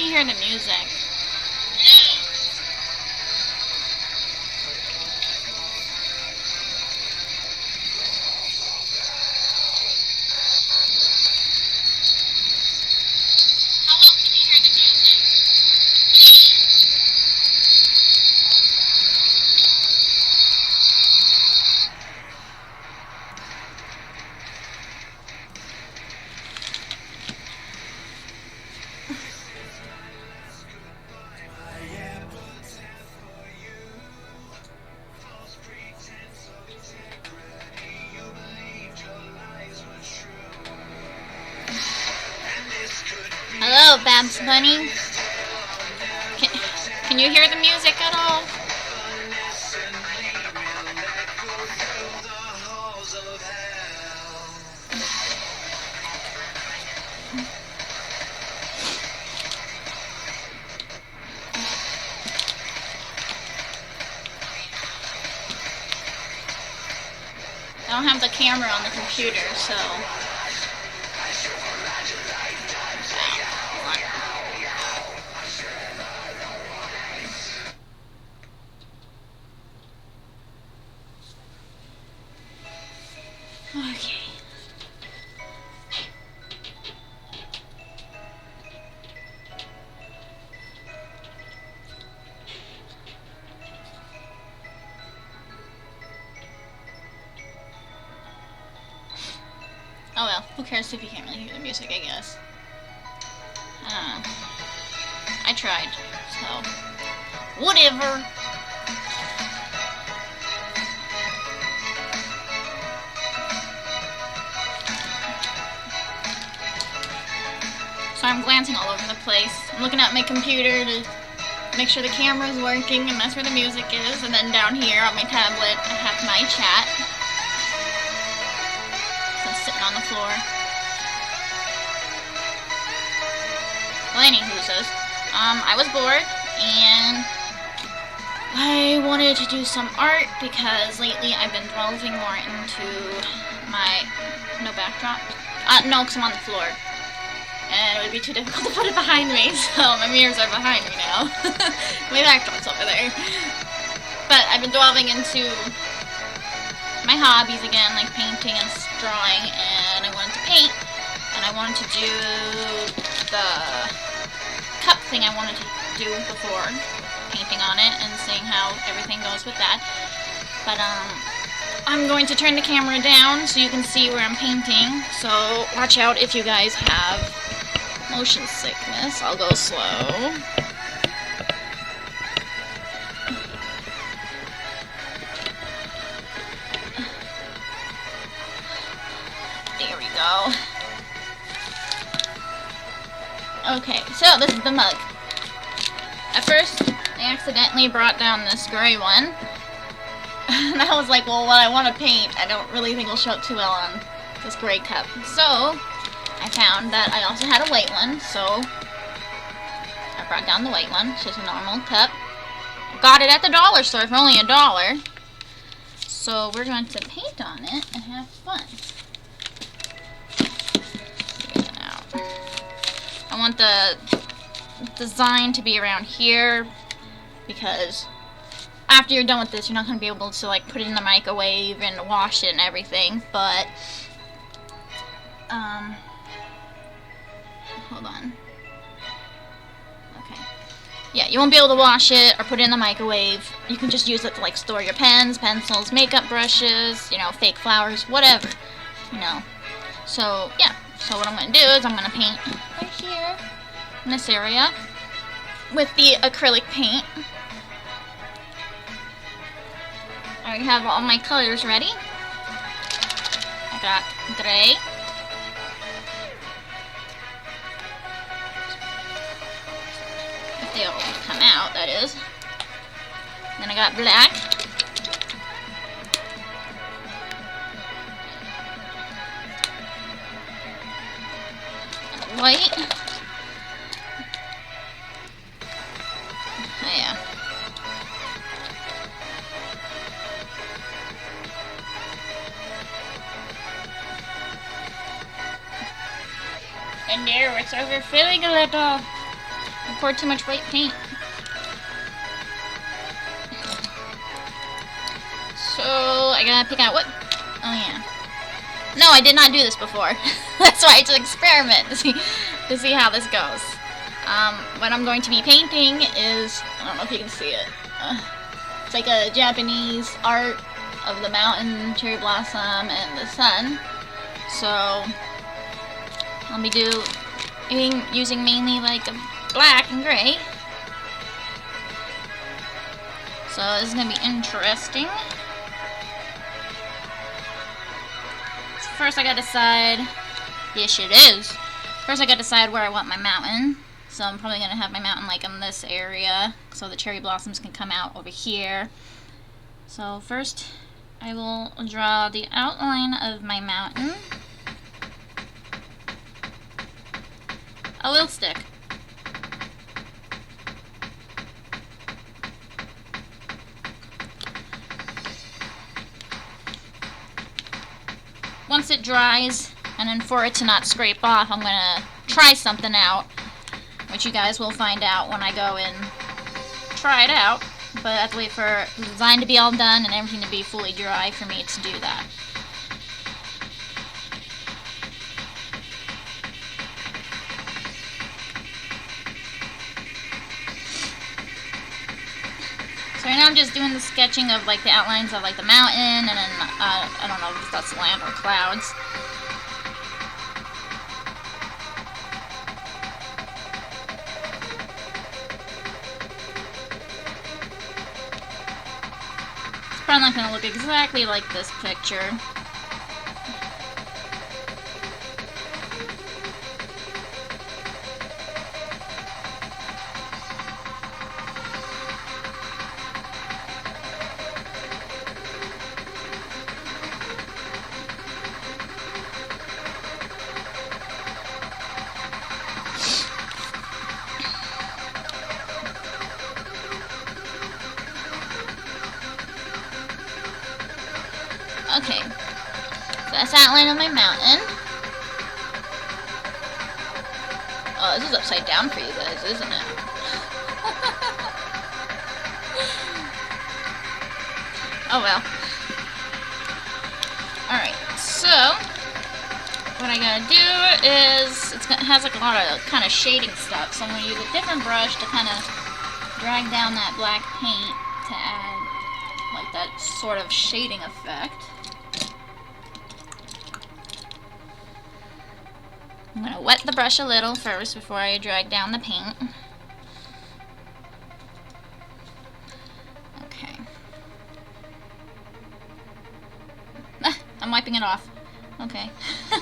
you hear the music? How well can you hear the music? Hello, Babs Bunny. Can you hear the music at all? I don't have the camera on the computer, so... Okay. Oh well, who cares if you can't really hear the music, I guess. I don't know. I tried, so... whatever! So I'm glancing all over the place. I'm looking at my computer to make sure the camera is working, and that's where the music is. And then down here on my tablet, I have my chat. So I'm sitting on the floor. Well, anywhoozos, I was bored, and I wanted to do some art because lately I've been delving more into my... no backdrop? No, because I'm on the floor. And it would be too difficult to put it behind me, so my mirrors are behind me now. My backdrop's over there. But I've been delving into my hobbies again, like painting and drawing, and I wanted to paint, and I wanted to do the cup thing I wanted to do before, painting on it and seeing how everything goes with that. But I'm going to turn the camera down so you can see where I'm painting, so watch out if you guys have motion sickness. I'll go slow. There we go. Okay, so this is the mug. At first, I accidentally brought down this gray one. And I was like, well, what I want to paint, I don't really think will show up too well on this gray cup. So, I found that I also had a white one, so I brought down the white one. It's just a normal cup. Got it at the dollar store for only $1. So we're going to paint on it and have fun. Get it out. I want the design to be around here because after you're done with this, you're not going to be able to like put it in the microwave and wash it and everything. But hold on. Okay. Yeah, you won't be able to wash it or put it in the microwave. You can just use it to like store your pens, pencils, makeup brushes, you know, fake flowers, whatever, you know. So, yeah. So what I'm going to do is I'm going to paint right here in this area with the acrylic paint. I already have all my colors ready. I got gray. If they'll come out, that is. Then I got black. And white. Oh yeah. And there, it's overfilling a little. poured too much white paint. So I gotta pick out what. Oh yeah. No, I did not do this before. That's why it's an experiment to see how this goes. What I'm going to be painting is, I don't know if you can see it. It's like a Japanese art of the mountain, cherry blossom, and the sun. So I'll be using mainly like a black and gray. So this is gonna be interesting. So first I gotta decide. Yes, it is. First I gotta decide where I want my mountain. So I'm probably gonna have my mountain like in this area, so the cherry blossoms can come out over here. So first I will draw the outline of my mountain. A wheel stick. Once it dries, and then for it to not scrape off, I'm gonna try something out, which you guys will find out when I go and try it out. But I have to wait for the design to be all done and everything to be fully dry for me to do that. So right now I'm just doing the sketching of like the outlines of like the mountain, and then I don't know if that's land or clouds. It's probably not going to look exactly like this picture. Okay, so that's the outline of my mountain. Oh, this is upside down for you guys, isn't it? Oh well. Alright, so what I gotta do is, it has like a lot of kind of shading stuff, so I'm gonna use a different brush to kind of drag down that black paint to add like that sort of shading effect. I'm going to wet the brush a little first before I drag down the paint. Okay. I'm wiping it off. Okay. Put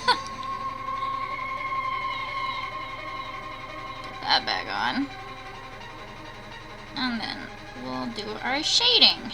that back on. And then we'll do our shading.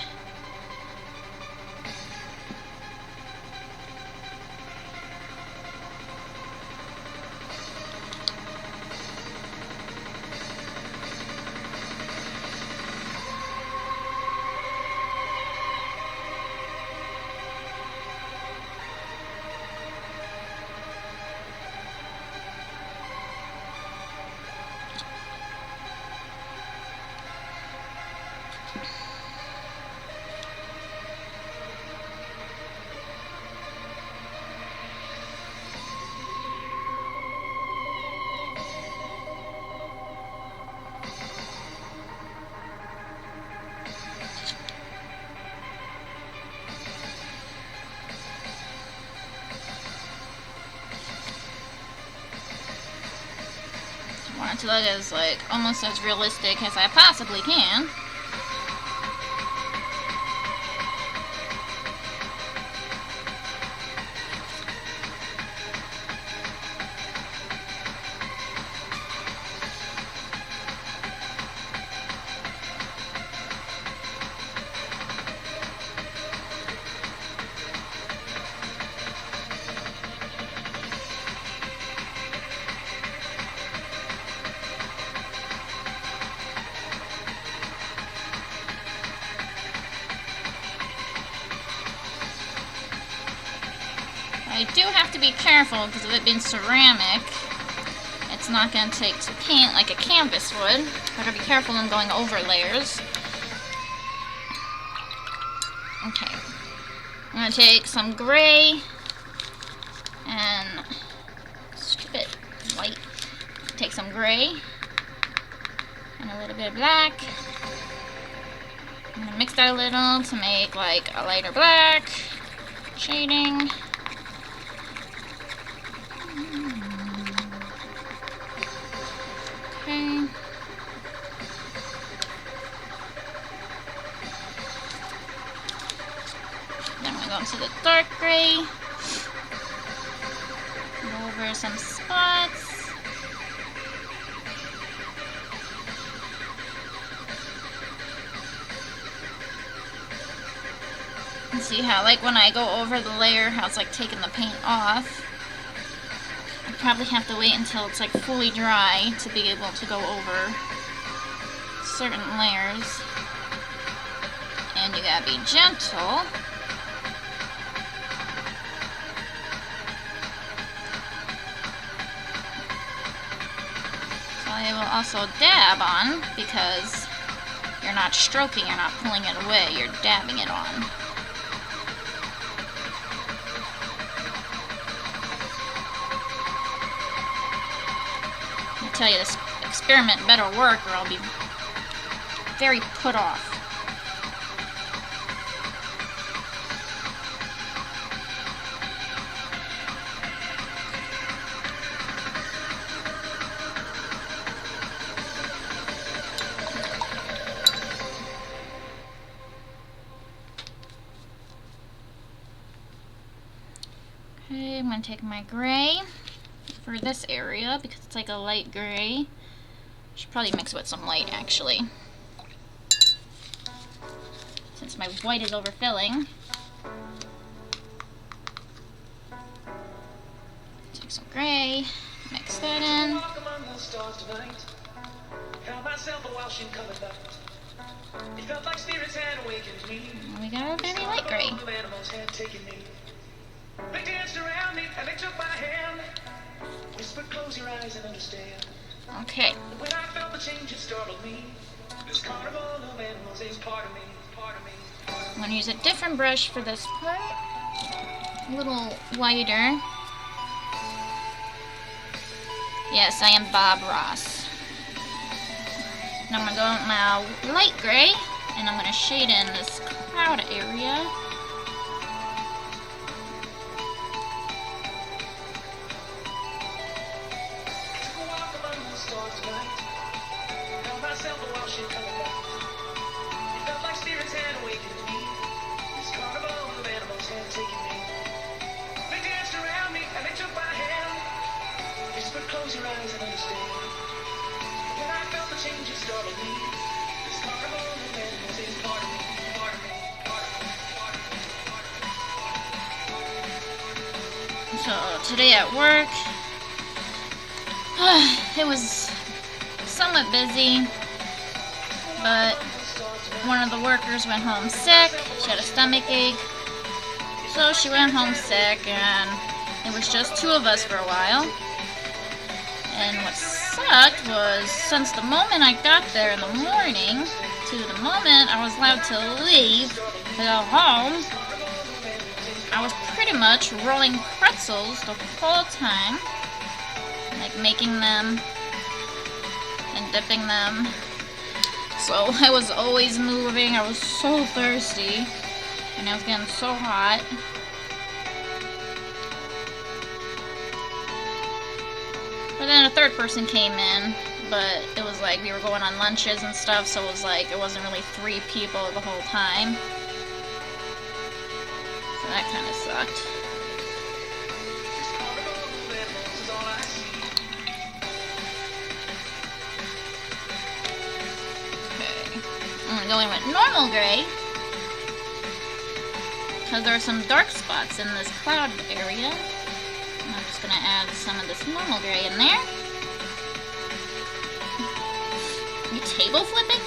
I want it to look as like almost as realistic as I possibly can. I do have to be careful because of it being ceramic. It's it's not going to take to paint like a canvas would. Better be careful when going over layers. Okay. I'm going to take some gray and stupid white. Take some gray and a little bit of black. I'm going to mix that a little to make like a lighter black shading. Okay. Then we go into the dark gray. Go over some spots. And see how, like, when I go over the layer, how it's like taking the paint off. I probably have to wait until it's like fully dry to be able to go over certain layers. And you gotta be gentle. So I will also dab on, because you're not stroking, you're not pulling it away, you're dabbing it on. I tell you, this experiment better work or I'll be very put off. Okay, I'm going to take my gray for this area because it's like a light gray. Should probably mix it with some light actually, since my white is overfilling. Take some gray, mix that in. And we got our very light gray. They danced around me and they took my hand. Whispered, close your eyes and understand. Okay. When I felt the change, it startled me. This carnival of animals is part of me, part of me. I'm going to use a different brush for this part. A little wider. Yes, I am Bob Ross. Now I'm going to go with my light gray and I'm going to shade in this cloud area. Close your eyes and understand. When I felt the change, it startled me. This carnival of animals is part of me, part of me, part of me. So today at work, it was somewhat busy, but one of the workers went home sick. She had a stomach ache, so she went home sick, and it was just two of us for a while. And what sucked was, since the moment I got there in the morning to the moment I was allowed to leave to go home, I was pretty much rolling pretzels the whole time, like making them and dipping them. So I was always moving, I was so thirsty, and I was getting so hot. But then a third person came in, but it was like we were going on lunches and stuff, so it was like it wasn't really 3 people the whole time. So that kind of sucked. Okay, I'm gonna go in with normal gray, because there are some dark spots in this cloud area. I'm just going to add some of this normal gray in there. Are you table flipping?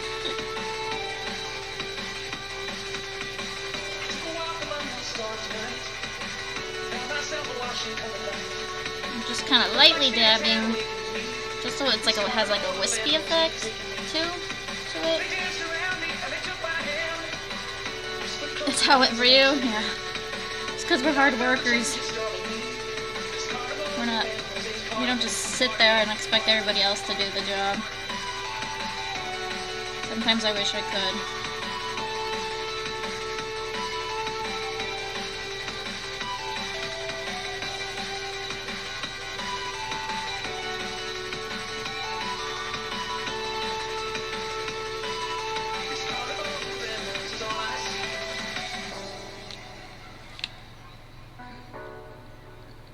I'm just kind of lightly dabbing Just so it's like it has like a wispy effect too to it. That's how it for you? Yeah. It's because we're hard workers. We're not. We don't just sit there and expect everybody else to do the job. Sometimes I wish I could.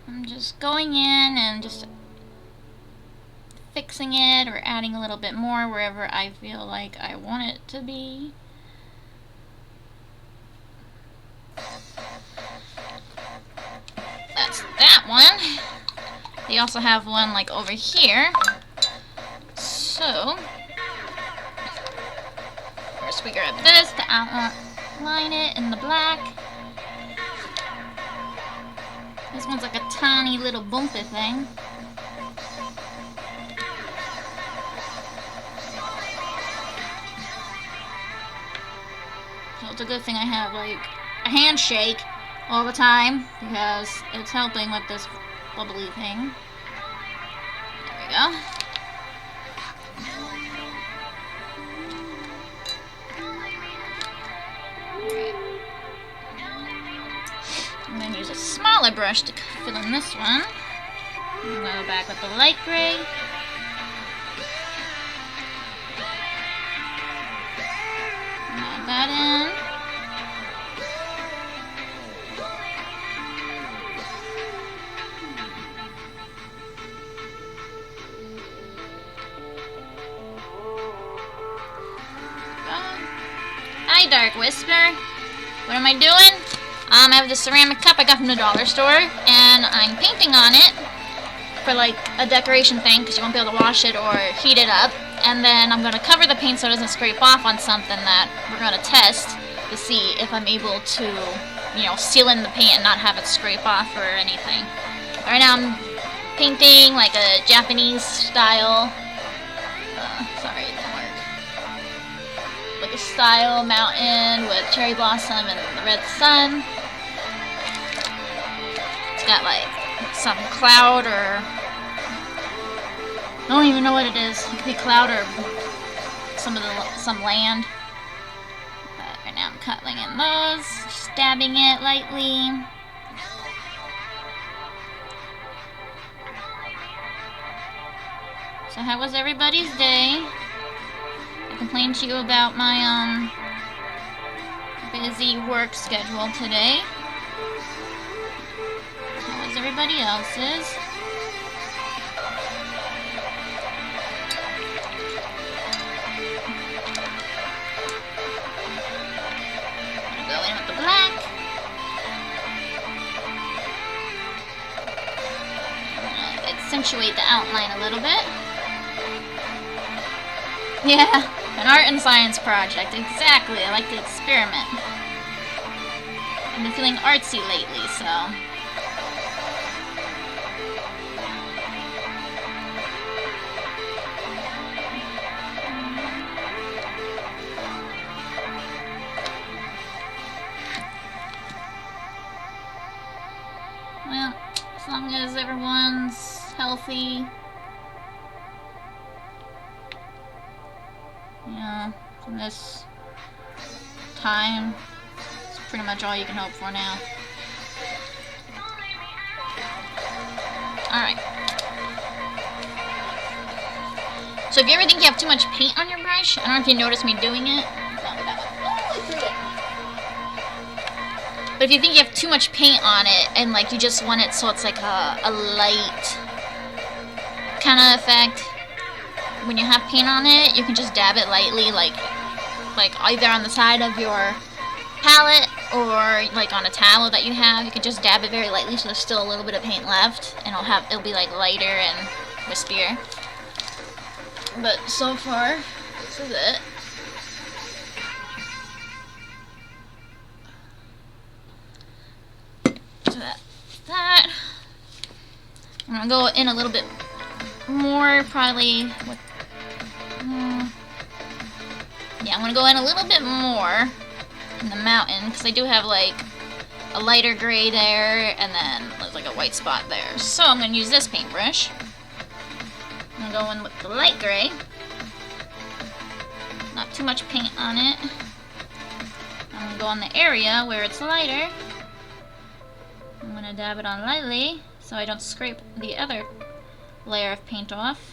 I'm just going in and just fixing it or adding a little bit more wherever I feel like I want it to be. That's that one. They also have one like over here. So first we grab this to outline it in the black. This one's like a tiny little bumpy thing. So it's a good thing I have like a handshake all the time because it's helping with this bubbly thing. There we go. I'm going to use a smaller brush to fill in this one. I'm going to go back with the light gray. Add that in. Hi, Dark Whisper. What am I doing? I have this ceramic cup I got from the dollar store, and I'm painting on it for like a decoration thing because you won't be able to wash it or heat it up. And then I'm going to cover the paint so it doesn't scrape off on something that we're going to test to see if I'm able to, you know, seal in the paint and not have it scrape off or anything. Right now I'm painting like a Japanese style, sorry, it didn't work. Like a style mountain with cherry blossom and the red sun. It's got like some cloud or I don't even know what it is. It could be cloud or some land. But right now I'm cutting in those, stabbing it lightly. So how was everybody's day? I complained to you about my busy work schedule today. How was everybody else's? Go in with the black. Accentuate the outline a little bit. Yeah, an art and science project. Exactly. I like to experiment. I've been feeling artsy lately, so. Well, as long as everyone's healthy. Yeah, from this time, it's pretty much all you can hope for now. Alright. So if you ever think you have too much paint on your brush, I don't know if you noticed me doing it. But if you think you have too much paint on it and like you just want it so it's like a light kind of effect, when you have paint on it, you can just dab it lightly, like either on the side of your palette or like on a towel that you have. You can just dab it very lightly so there's still a little bit of paint left, and it'll be like lighter and wispier. But so far, this is it. So that I'm gonna go in a little bit more probably with... yeah, I'm gonna go in a little bit more in the mountain, because I do have like a lighter gray there, and then there's like a white spot there. So I'm gonna use this paintbrush. I'm gonna go in with the light gray. Not too much paint on it. I'm gonna go on the area where it's lighter. I'm gonna dab it on lightly so I don't scrape the other layer of paint off.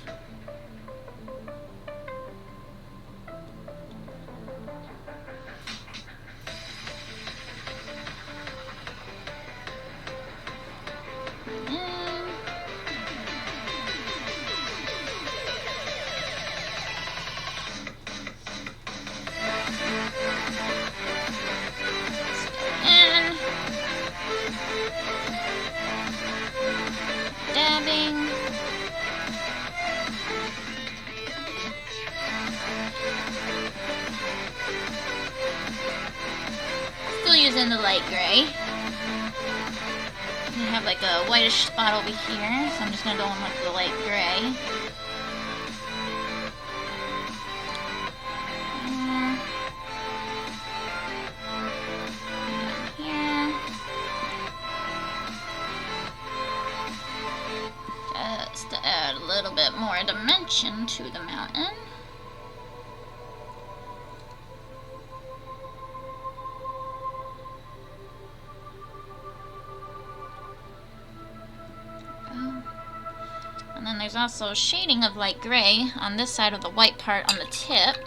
Dabbing. Still using the light gray. We have like a whitish spot over here, so I'm just gonna go in with the light gray. Just to add a little bit more dimension to the mountain. And then there's also shading of light gray on this side of the white part on the tip.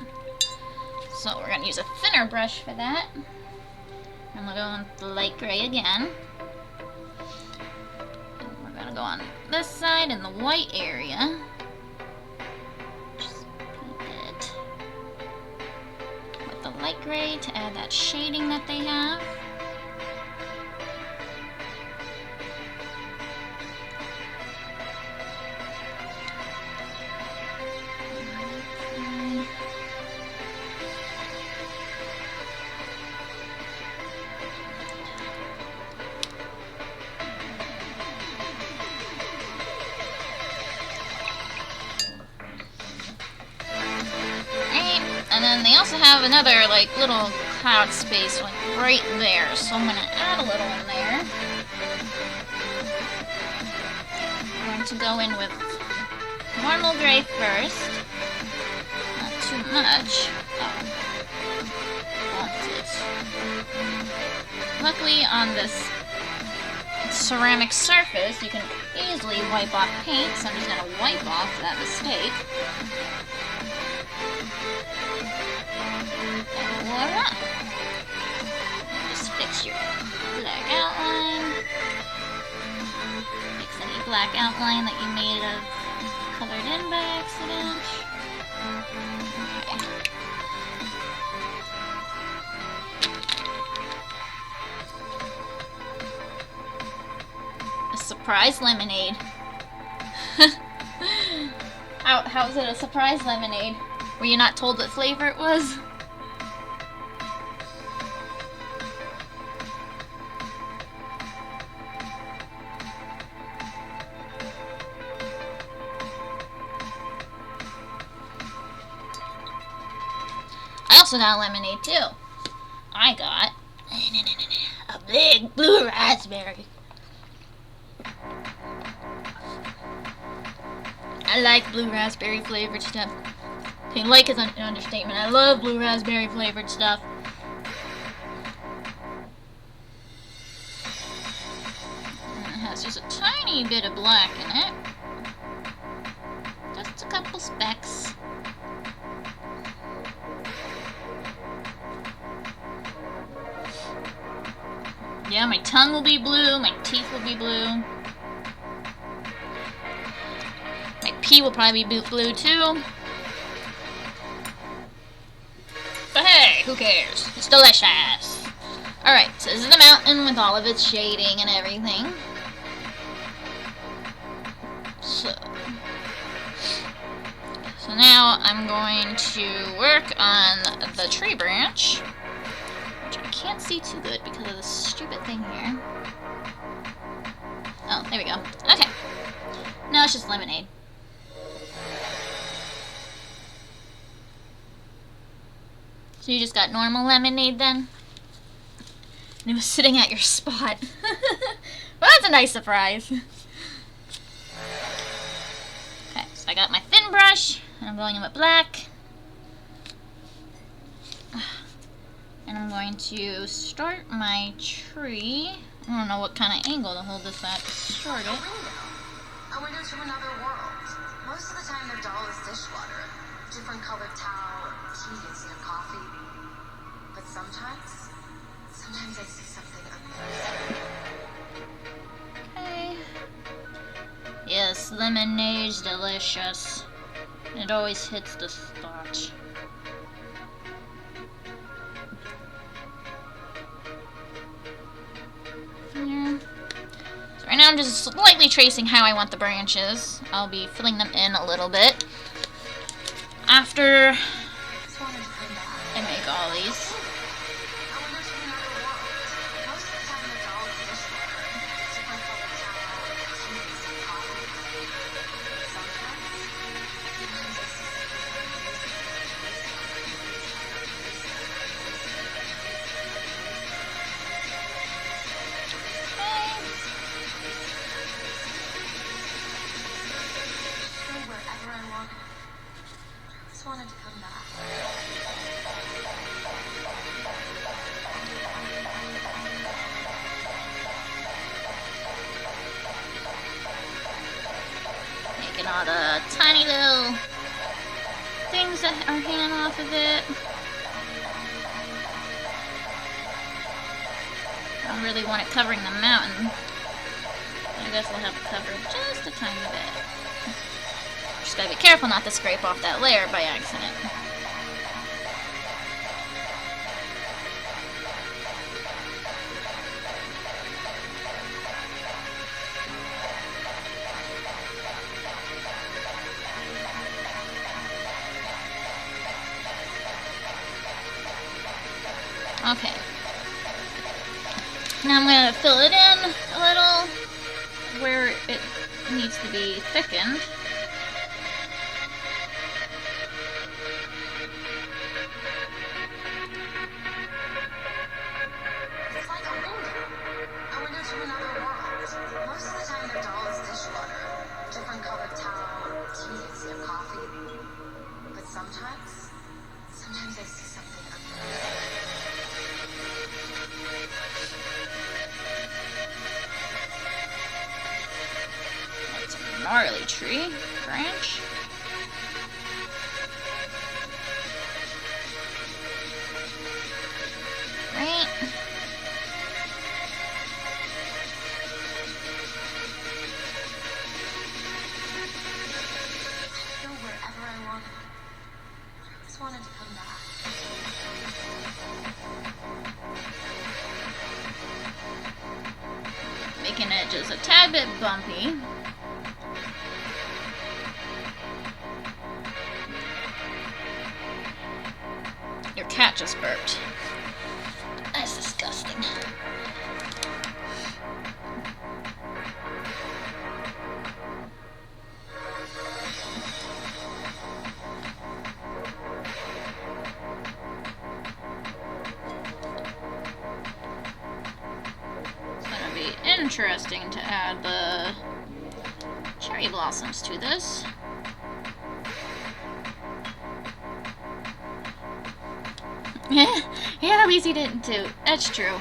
So we're going to use a thinner brush for that. And we'll go on the light gray again. Go on this side in the white area. Just paint it with the light gray to add that shading that they have. And then they also have another like little cloud space like right there, so I'm gonna add a little in there. I'm going to go in with normal gray first, not too much. Luckily on this ceramic surface you can easily wipe off paint, so I'm just gonna wipe off that mistake. And voila! Just fix your black outline. Fix any black outline that you may have colored in by accident. Okay. A surprise lemonade. How's it a surprise lemonade? Were you not told what flavor it was? I also got lemonade too. I got a big blue raspberry. I like blue raspberry flavored stuff. Okay, like is an understatement. I love blue raspberry flavored stuff. And it has just a tiny bit of black in it. Just a couple specks. Yeah, my tongue will be blue, my teeth will be blue. My pee will probably be blue too. But hey, who cares? It's delicious. Alright, so this is the mountain with all of its shading and everything. So now I'm going to work on the tree branch. I can't see too good because of this stupid thing here. Oh, there we go. Okay. Now it's just lemonade. So you just got normal lemonade then? And it was sitting at your spot. Well, that's a nice surprise. Okay, so I got my thin brush, and I'm going in with black. And I'm going to start my tree. I don't know what kind of angle to hold this at to start it. A window's from another world. Most of the time their doll is dishwater. Different colored towel, tea, instead of coffee. But sometimes I see something amazing. Okay. Yes, lemonade's delicious. It always hits the spot. There. So right now I'm just slightly tracing how I want the branches. I'll be filling them in a little bit after I make all these. Wanted to come back. Making all the tiny little things that are hanging off of it. I don't really want it covering the mountain. I guess I'll have it covered just a tiny bit. Just gotta be careful not to scrape off that layer by accident. Okay. Now I'm gonna fill it in a little where it needs to be thickened. Sometimes I see something That's a gnarly tree branch. Right. Go wherever I wanted. I just wanted to come back. Making it just a tad bit bumpy. Your cat just burped. That's disgusting. Interesting to add the cherry blossoms to this. Yeah, at least he didn't too. That's true.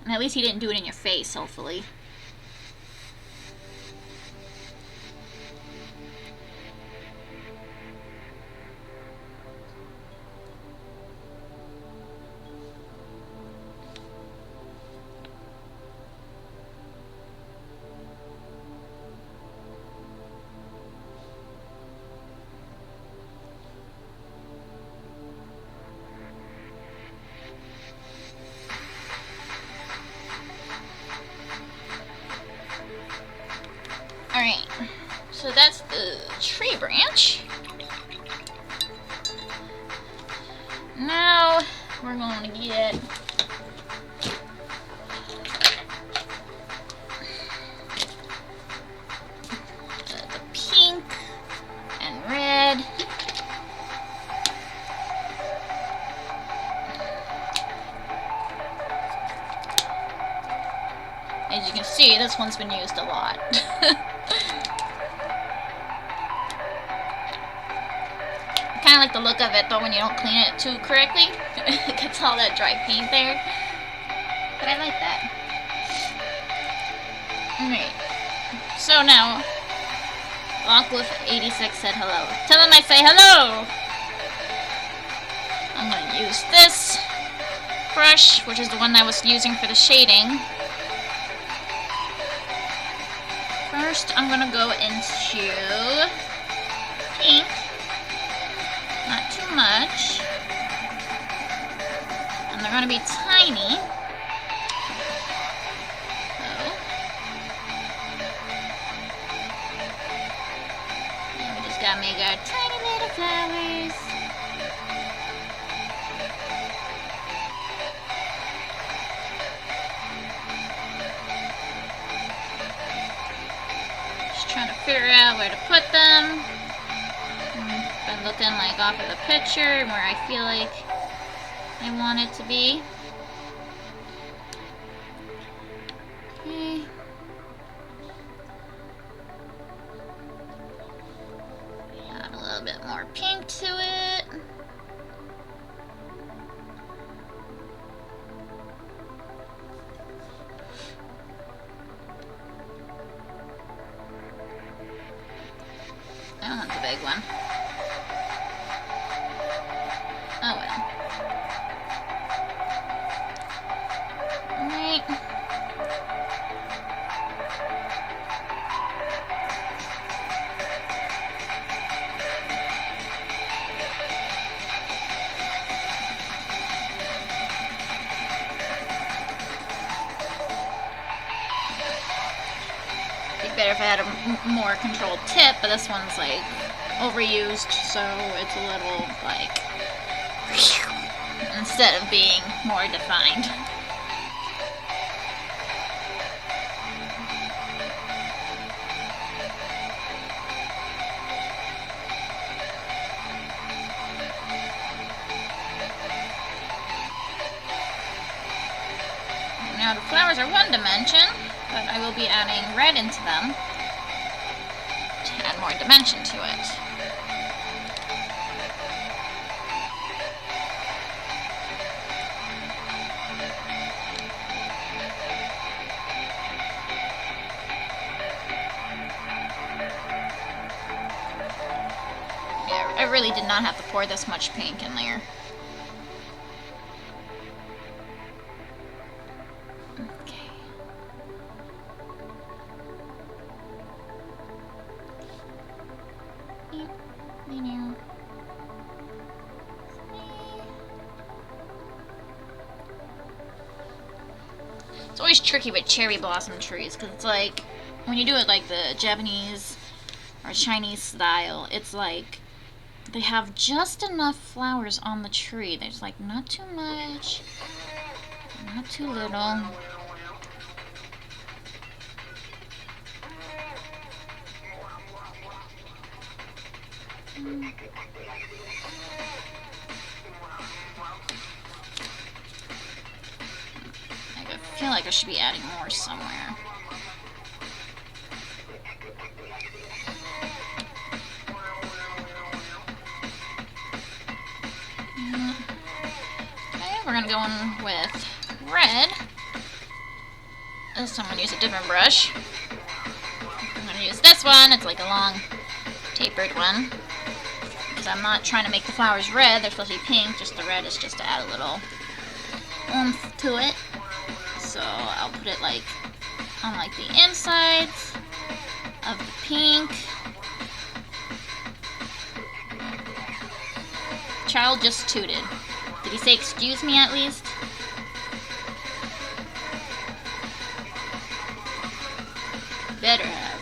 And at least he didn't do it in your face, hopefully. Alright, so that's the tree branch. Now we're going to get this one's been used a lot. I kind of like the look of it though when you don't clean it too correctly. It gets all that dry paint there. But I like that. Alright. So now, Lockwood86 said hello. Tell him I say hello! I'm going to use this brush, which is the one I was using for the shading. First, I'm going to go into pink. Not too much. And they're going to be tiny. So, and we just got to make our tiny little flowers. Trying to figure out where to put them. Been looking like off of the picture and where I feel like I want it to be. Okay. Add a little bit more pink to it. That one's a big one. Oh well. Alright. It'd be better if I had a more controlled tip, but this one's like overused, so it's a little like instead of being more defined. Now the flowers are one dimension, but I will be adding red into them to add more dimension to it. Yeah, I really did not have to pour this much pink in there. It's always tricky with cherry blossom trees because it's like when you do it like the Japanese or Chinese style, it's like they have just enough flowers on the tree. There's like not too much, not too little. I feel like I should be adding more somewhere. Okay, we're gonna go in with red. This time I'm gonna use a different brush. I'm gonna use this one. It's like a long, tapered one. Because I'm not trying to make the flowers red. They're supposed to be pink. Just the red is just to add a little oomph to it. So I'll put it like on like the insides of the pink. Child just tooted. Did he say excuse me at least? Better have.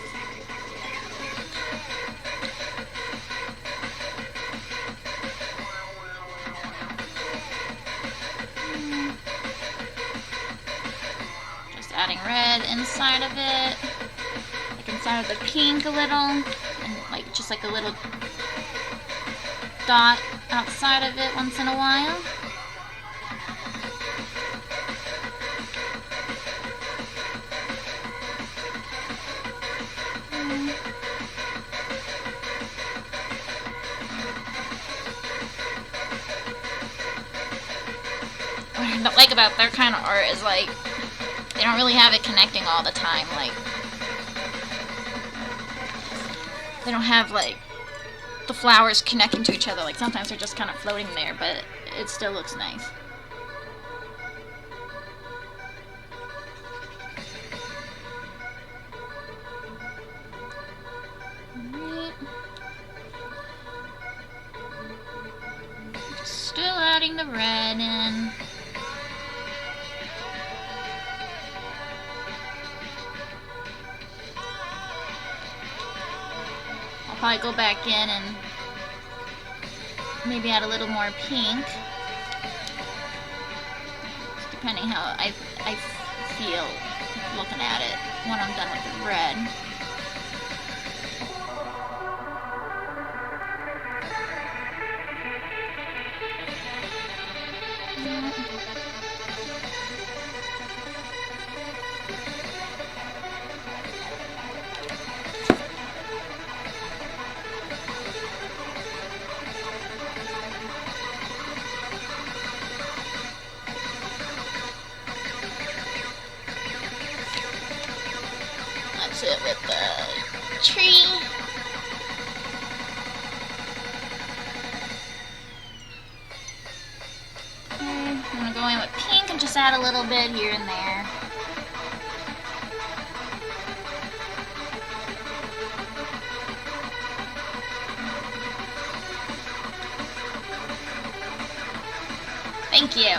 Adding red inside of it, like inside of the pink a little, and like just like a little dot outside of it once in a while. like about their kind of art is like they don't really have it connecting all the time. Like they don't have like the flowers connecting to each other. Like sometimes they're just kind of floating there, but it still looks nice. Alright. Still adding the red in. I'll probably go back in and maybe add a little more pink. Just depending how I feel looking at it when I'm done with the red. That's it with the tree. Okay, I'm gonna go in with pink and just add a little bit here and there. Thank you.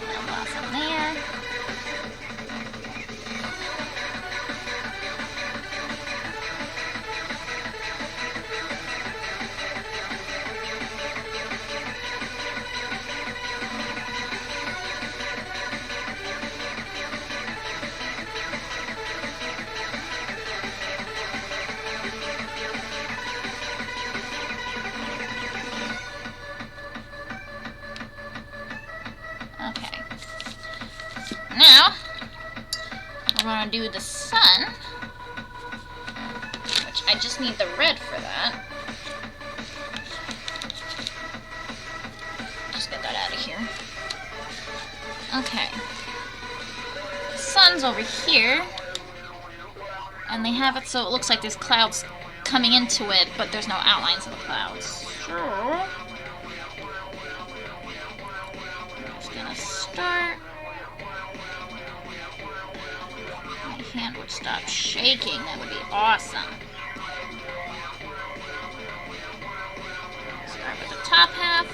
Little blossom there. Okay. Now, we're going to do the sun, which I just need the red for that. Just get that out of here. Okay. The sun's over here, and they have it so it looks like there's clouds coming into it, but there's no outlines of the clouds. So, start. My hand would stop shaking. That would be awesome. Start with the top half.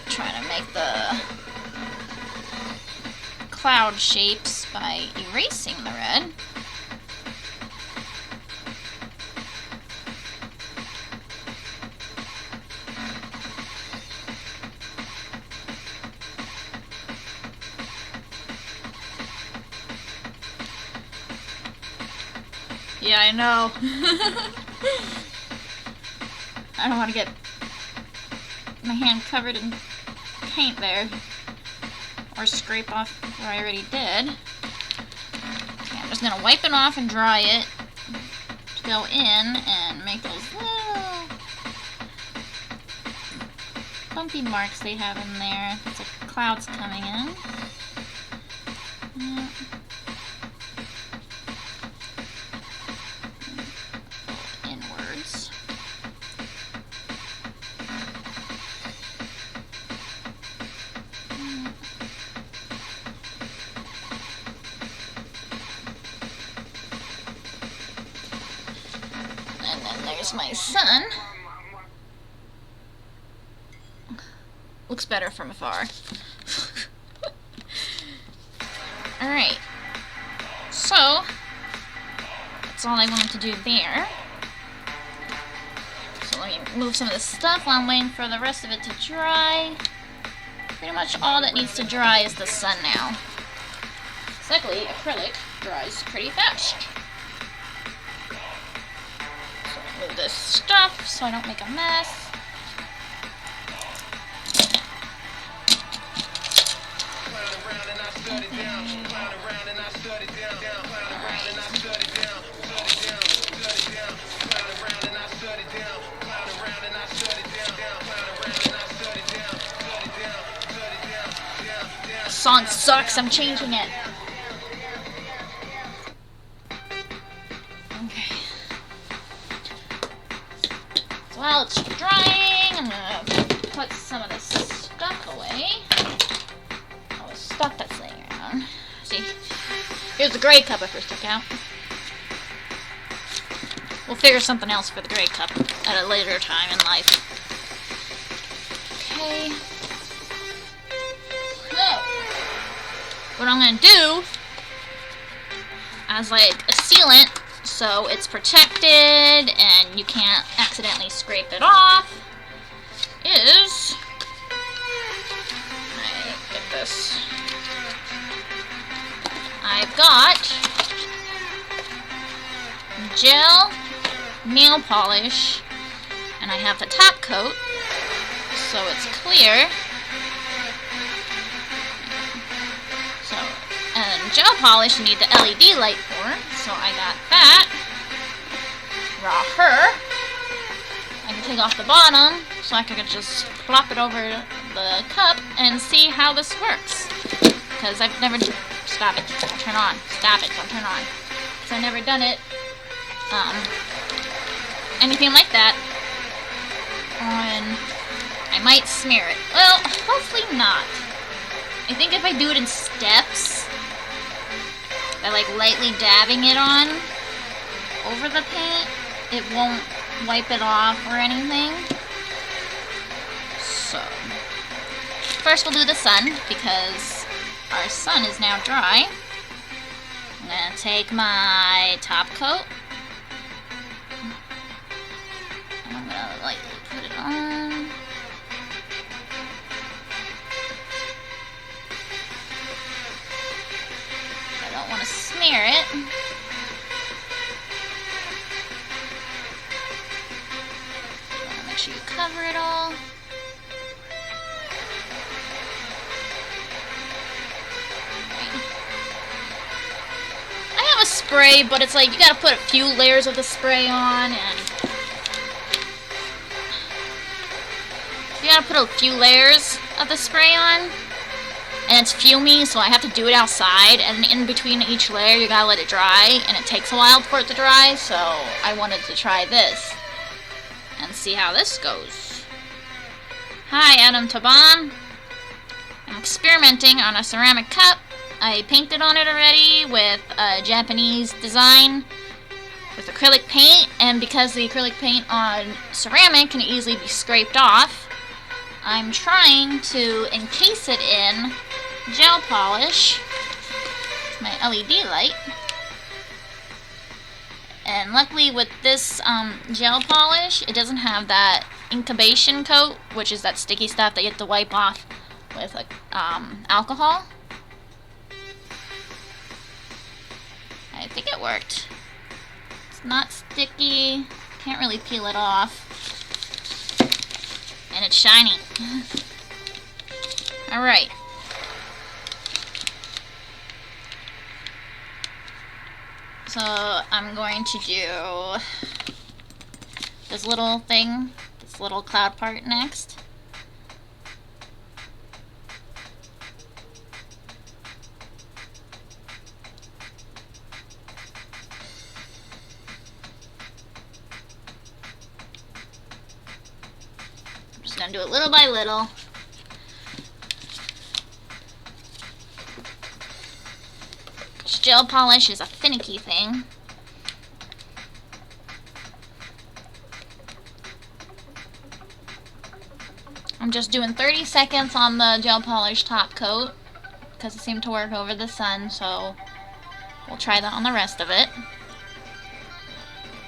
Trying to make the cloud shapes by erasing the red. Yeah, I know. I don't want to get my hand covered in paint there, or scrape off where I already did. Okay, I'm just gonna wipe it off and dry it to go in and make those little bumpy marks they have in there. It's like clouds coming in. Yeah. Inwards. And then there's my sun. Looks better from afar. Alright. So, that's all I wanted to do there. So let me move some of this stuff while I'm waiting for the rest of it to dry. pretty much all that needs to dry is the sun now. Luckily, acrylic dries pretty fast. So move this stuff so I don't make a mess. The song sucks, I'm changing it. Okay. So while it's drying, I'm gonna put some of this stuff away. All the stuff that's laying around. See, here's the gray cup I first took out. We'll figure something else for the gray cup at a later time in life. Okay. So, what I'm gonna do as like a sealant, so it's protected and you can't accidentally scrape it off, is get this. I've got gel nail polish, and I have the top coat, so it's clear. So, and gel polish you need the LED light for, so I got that. Her. I can take off the bottom, so I can just plop it over the cup and see how this works. Because I've never... Stop it. Don't turn on. Stop it. Don't turn on. Because I've never done it. Anything like that. I might smear it. Well, hopefully not. I think if I do it in steps, by like lightly dabbing it on over the paint, it won't wipe it off or anything. So, first we'll do the sun, because our sun is now dry. I'm gonna take my top coat, and I'm gonna lightly put it on. I don't want to smear it. You want to make sure you cover it all. I have a spray, but it's like you gotta put a few layers of the spray on, and you gotta put a few layers of the spray on. And it's fumey, so I have to do it outside, and in between each layer you gotta let it dry, and it takes a while for it to dry, so I wanted to try this and see how this goes. Hi, Adam Taban. I'm experimenting on a ceramic cup. I painted on it already with a Japanese design with acrylic paint, and because the acrylic paint on ceramic can easily be scraped off, I'm trying to encase it in gel polish, my LED light. And luckily with this gel polish, it doesn't have that incubation coat, which is that sticky stuff that you have to wipe off with alcohol. I think it worked. It's not sticky, can't really peel it off. And it's shiny. Alright. So I'm going to do this little thing, this little cloud part next. I'm just going to do it little by little. Gel polish is a finicky thing. I'm just doing 30 seconds on the gel polish top coat because it seemed to work over the sun, so we'll try that on the rest of it.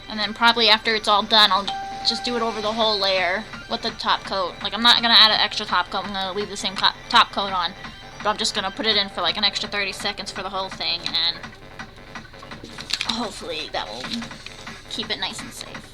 And then probably after it's all done, I'll just do it over the whole layer with the top coat. Like, I'm not gonna add an extra top coat, I'm gonna leave the same top coat on. But I'm just gonna put it in for like an extra 30 seconds for the whole thing, and hopefully that will keep it nice and safe.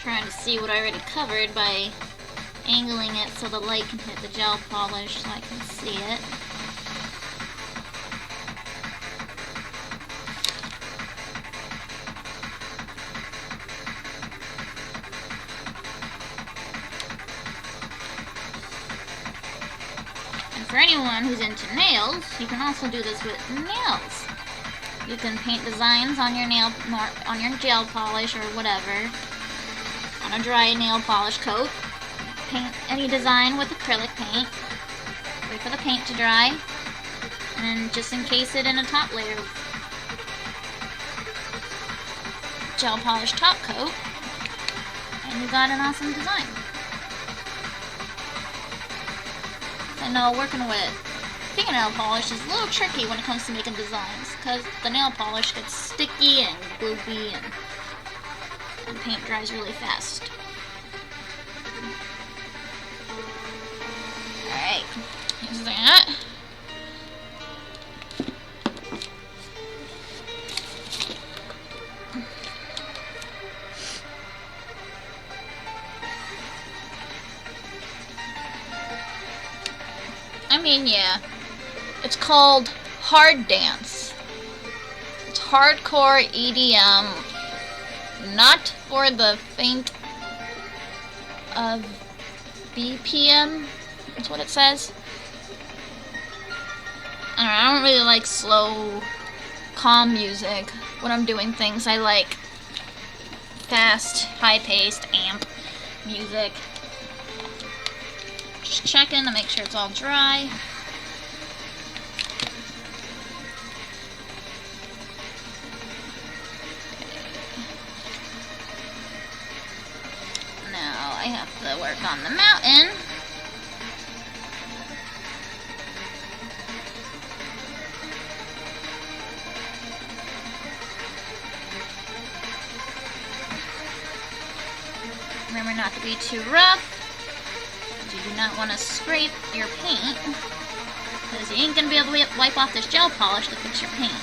Trying to see what I already covered by angling it so the light can hit the gel polish so I can see it. And for anyone who's into nails, you can also do this with nails. You can paint designs on your on your gel polish or whatever. On a dry nail polish coat, paint any design with acrylic paint, wait for the paint to dry, and then just encase it in a top layer of gel polish top coat, and you got an awesome design. I know working with fingernail polish is a little tricky when it comes to making designs, because the nail polish gets sticky and gloopy and paint dries really fast. Alright, here's that. I mean, yeah, it's called hard dance. It's hardcore EDM. Not for the faint of BPM, that's what it says. I don't really like slow, calm music when I'm doing things. I like fast, high-paced, amp music. Just checking to make sure it's all dry. I have to work on the mountain. Remember not to be too rough. You do not want to scrape your paint, because you ain't going to be able to wipe off this gel polish to fix your paint.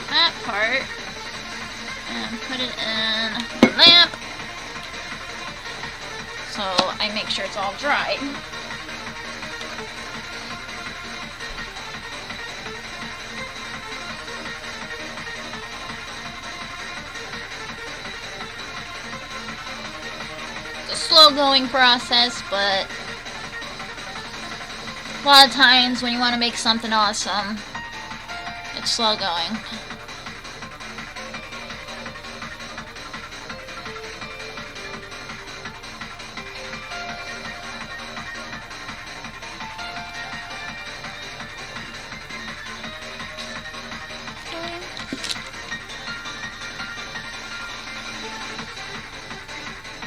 That part and put it in the lamp so I make sure it's all dry. It's a slow going process, but a lot of times when you want to make something awesome, it's slow going.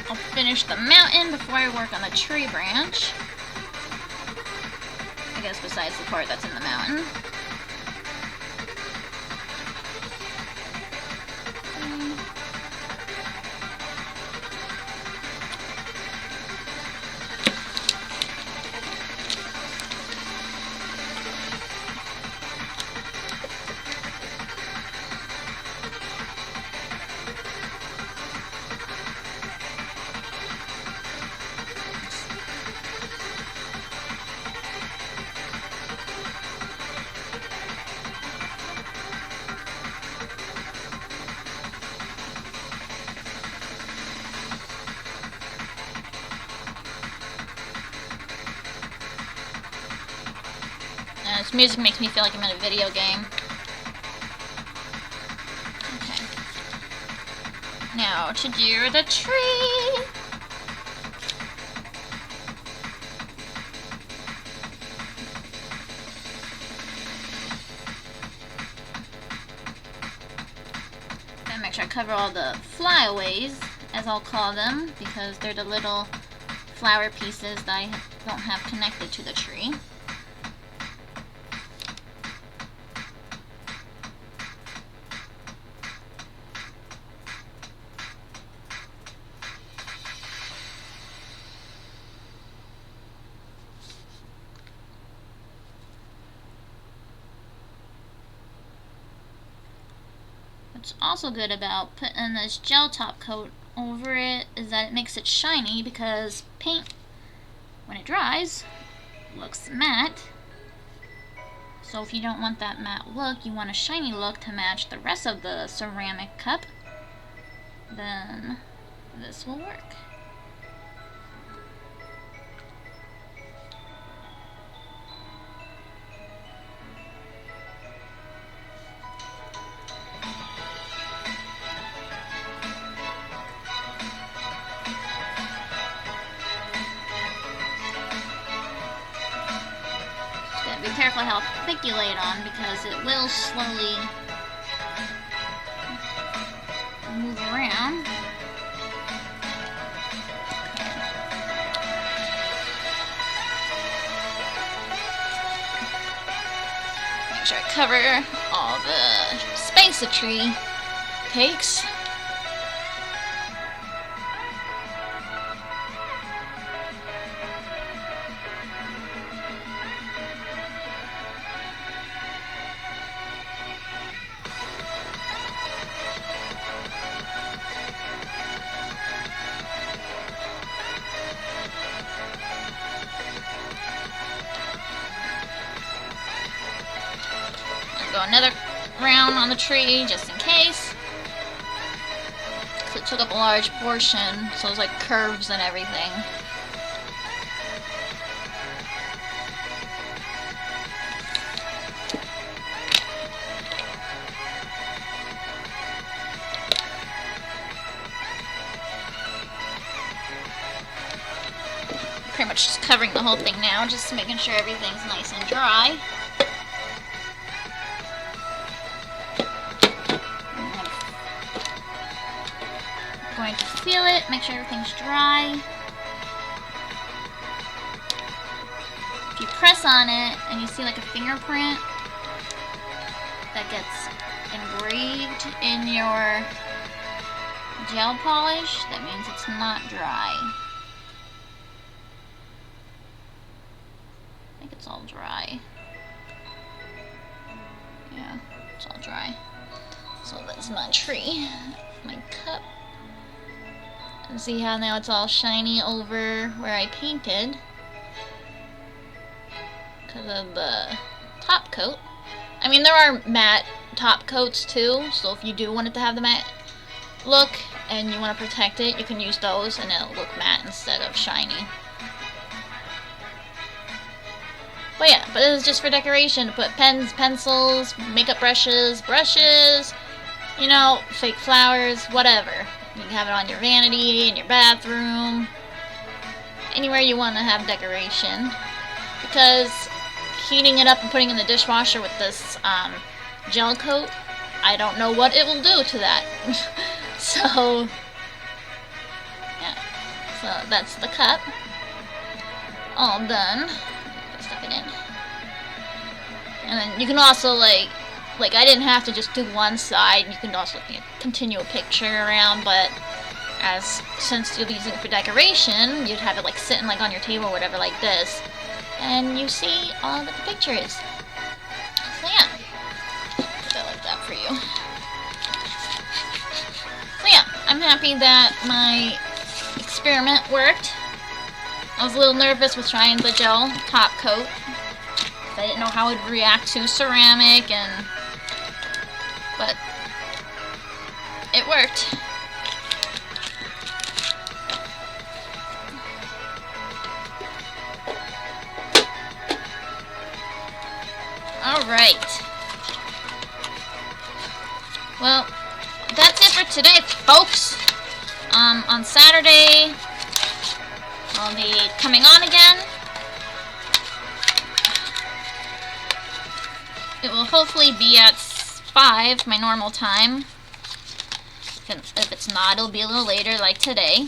I'll finish the mountain before I work on the tree branch. I guess besides the part that's in the mountain. This music makes me feel like I'm in a video game. Okay. Now to do the tree. Gotta make sure I cover all the flyaways, as I'll call them, because they're the little flower pieces that I don't have connected to the tree. What's also good about putting this gel top coat over it is that it makes it shiny, because paint, when it dries, looks matte. So if you don't want that matte look, you want a shiny look to match the rest of the ceramic cup, then this will work. Be careful how thick you lay it on, because it will slowly move around. Make sure I cover all the space a tree takes. Go another round on the tree just in case. So it took up a large portion, so it's like curves and everything. Pretty much just covering the whole thing now, just making sure everything's nice and dry. Going to feel it, make sure everything's dry. If you press on it and you see like a fingerprint that gets engraved in your gel polish, that means it's not dry. I think it's all dry. Yeah, it's all dry. So that's my tree, my cup. And see how now it's all shiny over where I painted because of the top coat. I mean, there are matte top coats too, so if you do want it to have the matte look and you want to protect it, you can use those and it'll look matte instead of shiny. But yeah, but this is just for decoration, to put pens, pencils, makeup brushes, you know, fake flowers, whatever. You can have it on your vanity, in your bathroom, anywhere you want to have decoration. Because heating it up and putting it in the dishwasher with this gel coat, I don't know what it will do to that. So, yeah. So that's the cup. All done. Stuff it in. And then you can also like I didn't have to just do one side. You can also continue a picture around, but since you'll be using it for decoration, you'd have it like sitting like on your table or whatever like this, and you see all that the picture is. So yeah, put that like that for you. So yeah, I'm happy that my experiment worked. I was a little nervous with trying the gel top coat. I didn't know how it would react to ceramic, but it worked. well, that's it for today, folks. On Saturday, I'll be coming on again. It will hopefully be at 5, my normal time. If it's not, it'll be a little later, like today.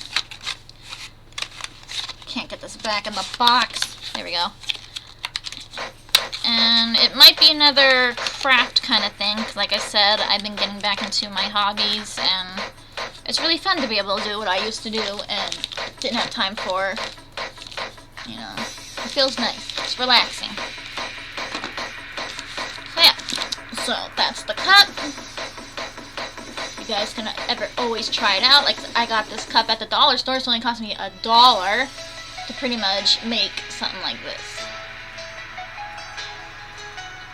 Can't get this back in the box. There we go. And it might be another craft kind of thing, 'cause like I said, I've been getting back into my hobbies, and it's really fun to be able to do what I used to do and didn't have time for. You know, it feels nice. It's relaxing. So yeah, so that's the cup. You guys can ever always try it out. Like, I got this cup at the dollar store, so it only cost me $1 to pretty much make something like this.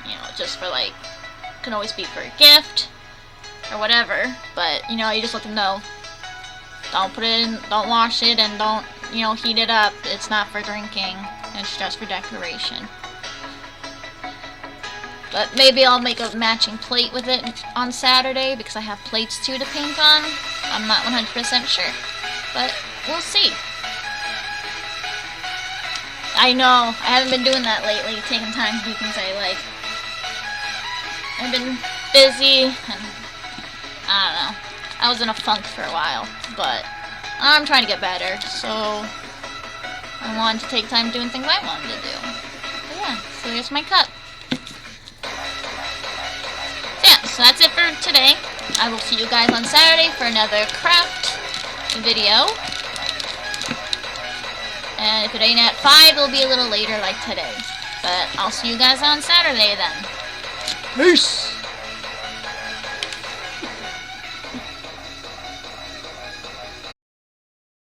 You know, just for like, can always be for a gift or whatever, but you know, you just let them know, don't put it in, don't wash it, and don't, you know, heat it up. It's not for drinking, it's just for decoration. But maybe I'll make a matching plate with it on Saturday, because I have plates too to paint on. I'm not 100% sure, but we'll see. I know, I haven't been doing that lately, taking time to do things I like. I've been busy, and I don't know. I was in a funk for a while, but I'm trying to get better, so I wanted to take time doing things I wanted to do. But yeah, so here's my cup. So that's it for today. I will see you guys on Saturday for another craft video. And if it ain't at 5, it'll be a little later like today. But I'll see you guys on Saturday then. Peace!